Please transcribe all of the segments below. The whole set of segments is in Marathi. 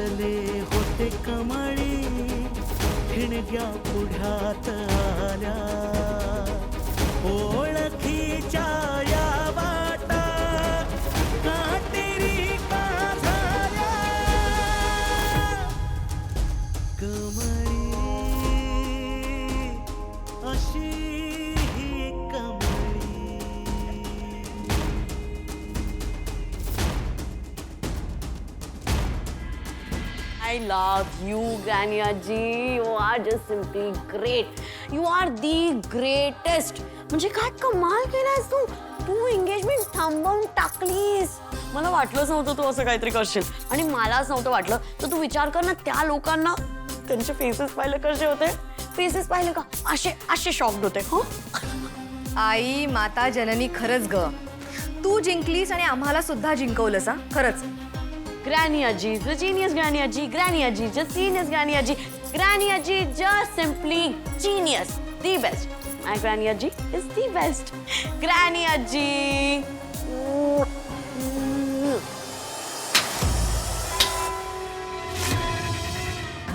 फुलले होते कमळी ठिणग्या पुढ्यात आल्या ओळखीच्या या वाटा काटेरी का झाल्या कमळी अशी ही Kamali. I love you, Granny Aji. You are just simply great. You are the greatest. म्हणजे काय कमाल केलास तू. तू एंगेजमेंट थांबवून टाकलीस. मला वाटलंच नव्हतं तू असं काहीतरी करशील आणि मलाच नव्हतं वाटलं. तर तू विचार कर ना त्या लोकांना त्यांचे फेसेस पाहिले कसे होते. फेसेस पाहिले का असे असे शॉक्ड होते. हो आई माता जननी खरंच ग तू जिंकलीस आणि आम्हाला सुद्धा जिंकवलंस हा खरंच. Granny Aji, the genius Granny Aji, Granny Aji, just genius Granny Aji, Granny Aji, just simply genius, the best. My Granny Aji is the best. Granny Aji.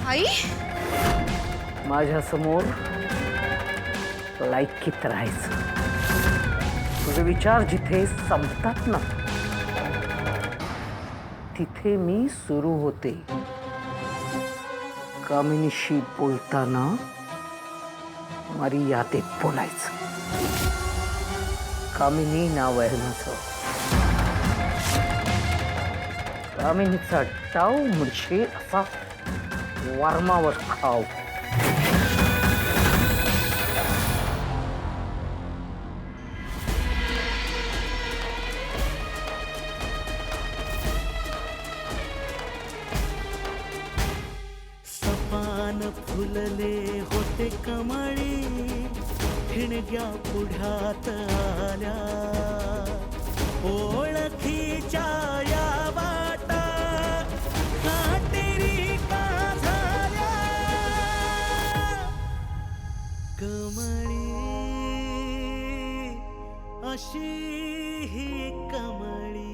आई माझ्या समोर लायकीत राहायचं. तुझे विचार जिथे संपतात ना तिथे मी सुरू होते. कामिनीशी बोलताना मर्यादेत बोलायचं. कामिनी नाव आहे माझं. कामिनीचा टाव म्हणजे असा वर्मावर खाव. सपान फुलले होते कमळी ठिणग्या पुढ्यात आल्या ओळखीच्या या वाटा काटेरी का झाल्या कमळी अशी ही कमळी.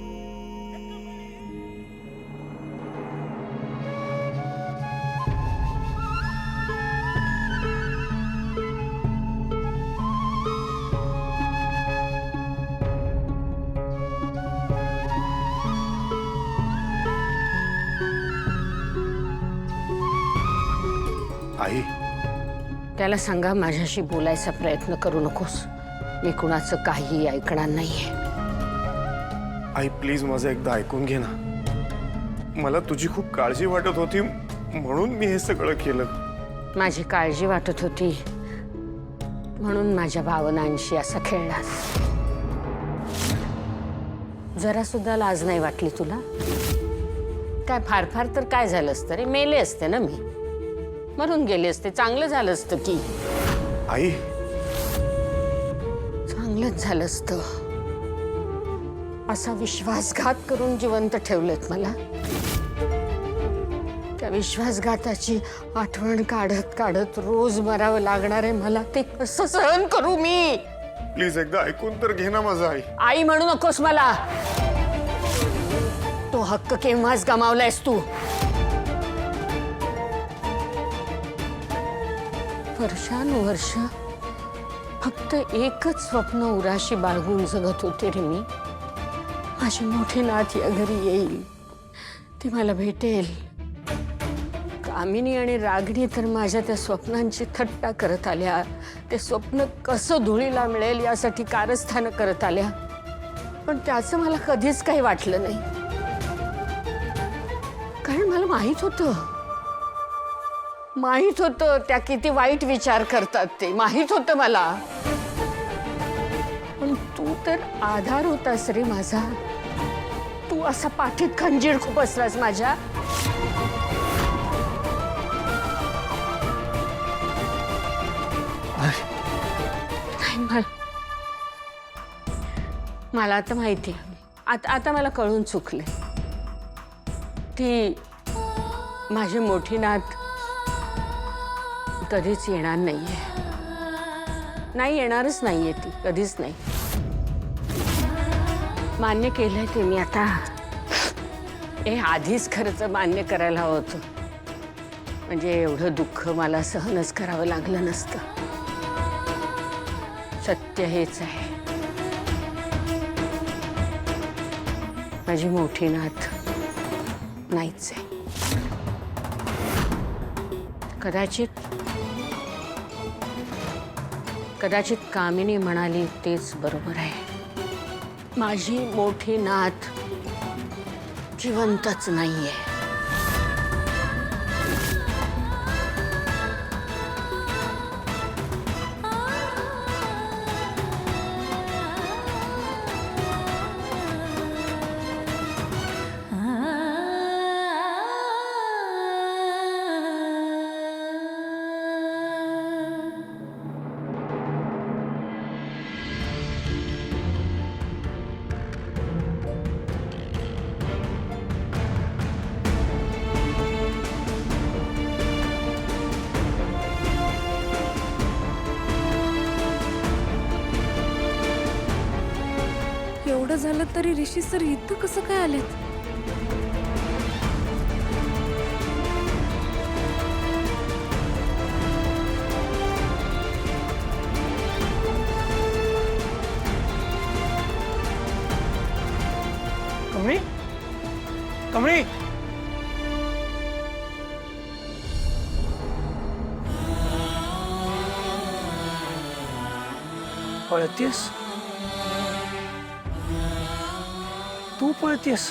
आई त्याला सांगा माझ्याशी बोलायचा प्रयत्न करू नकोस. मी कुणाचं काही ऐकणार नाहीये. आई प्लीज माझं एकदा ऐकून घे ना. मला तुझी खूप काळजी वाटत होती म्हणून मी हे सगळं केलं. माझी काळजी वाटत होती म्हणून माझ्या भावनांशी असा खेळलास. जरा सुद्धा लाज नाही वाटली तुला. काय फार फार तर काय झालं असतं रे. मेले असते ना मी. मरून गेले असते. चांगलं झालं असतं की. आई चांगलंच झालं असतं. असा विश्वासघात करून जिवंत ठेवलेत मला. त्या विश्वासघाताची आठवण काढत काढत रोज मरावं लागणार आहे मला. ते कसं सहन करू मी. प्लीज एकदा ऐकून तर घे ना माझं. आई आई म्हणू नकोस मला. तो हक्क केव्हाच गमावलायस तू. वर्षानुवर्ष फक्त एकच स्वप्न उराशी बाळगून जगत होते रे मी. माझी मोठी नात या घरी येईल. ती मला भेटेल. कामिनी आणि रागिणी तर माझ्या त्या स्वप्नांची थट्टा करत आल्या. ते स्वप्न कसं धुळीला मिळेल यासाठी कारस्थानं करत आल्या. पण त्याचं मला कधीच काही वाटलं नाही. कारण मला माहित होतं त्या किती वाईट विचार करतात. ते माहित होतं मला. पण तू तर आधार होतास रे माझा. तू असा पाठीत खंजीर खुपसलास माझ्या. नाही मला आता माहिती आहे. आता मला कळून चुकले. ती माझी मोठी नात कधीच येणार नाहीये. नाही येणारच नाहीये ती. कधीच नाही. मान्य केलंय ते मी आता. हे आधीच खर्च मान्य करायला हवं होतं. म्हणजे एवढं दुःख मला सहनच करावं लागलं नसतं. सत्य हेच आहे, माझी मोठी नात नाहीच आहे. कदाचित कामिनी म्हणाली तेच बरोबर आहे. माझी मोठी नात जिवंतच नाहीये. एवढं झालं तरी ऋषी सर इथं कसं काय आलेत? कमळी, कमळी, पळतीस? तू पळतीस?